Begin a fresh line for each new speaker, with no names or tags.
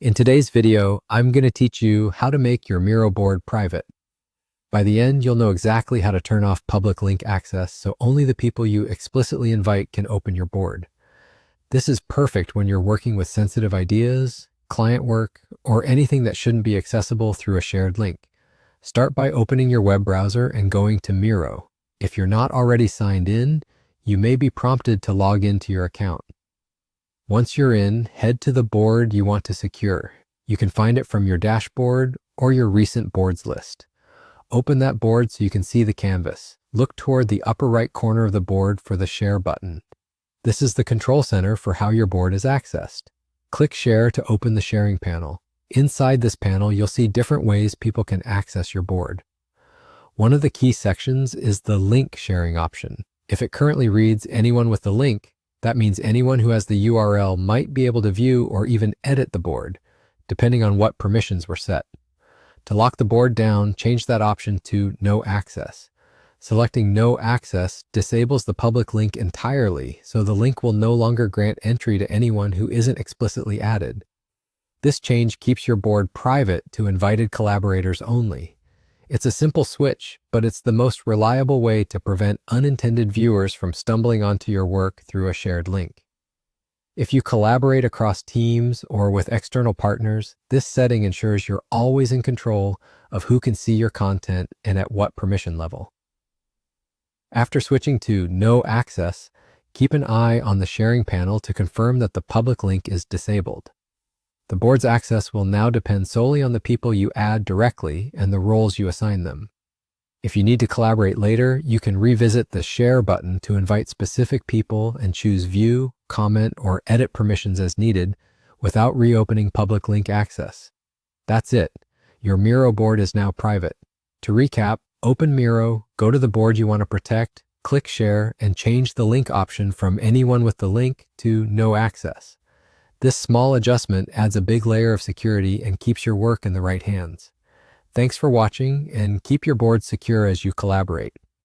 In today's video, I'm going to teach you how to make your Miro board private. By the end, you'll know exactly how to turn off public link access so only the people you explicitly invite can open your board. This is perfect when you're working with sensitive ideas, client work, or anything that shouldn't be accessible through a shared link. Start by opening your web browser and going to Miro. If you're not already signed in, you may be prompted to log into your account. Once you're in, head to the board you want to secure. You can find it from your dashboard or your recent boards list. Open that board so you can see the canvas. Look toward the upper right corner of the board for the Share button. This is the control center for how your board is accessed. Click Share to open the sharing panel. Inside this panel, you'll see different ways people can access your board. One of the key sections is the link sharing option. If it currently reads anyone with the link, that means anyone who has the URL might be able to view or even edit the board, depending on what permissions were set. To lock the board down, change that option to No Access. Selecting No Access disables the public link entirely, so the link will no longer grant entry to anyone who isn't explicitly added. This change keeps your board private to invited collaborators only. It's a simple switch, but it's the most reliable way to prevent unintended viewers from stumbling onto your work through a shared link. If you collaborate across teams or with external partners, this setting ensures you're always in control of who can see your content and at what permission level. After switching to No Access, keep an eye on the sharing panel to confirm that the public link is disabled. The board's access will now depend solely on the people you add directly and the roles you assign them. If you need to collaborate later, you can revisit the Share button to invite specific people and choose View, Comment, or Edit permissions as needed without reopening public link access. That's it. Your Miro board is now private. To recap, open Miro, go to the board you want to protect, click Share, and change the link option from Anyone with the link to No Access. This small adjustment adds a big layer of security and keeps your work in the right hands. Thanks for watching, and keep your board secure as you collaborate.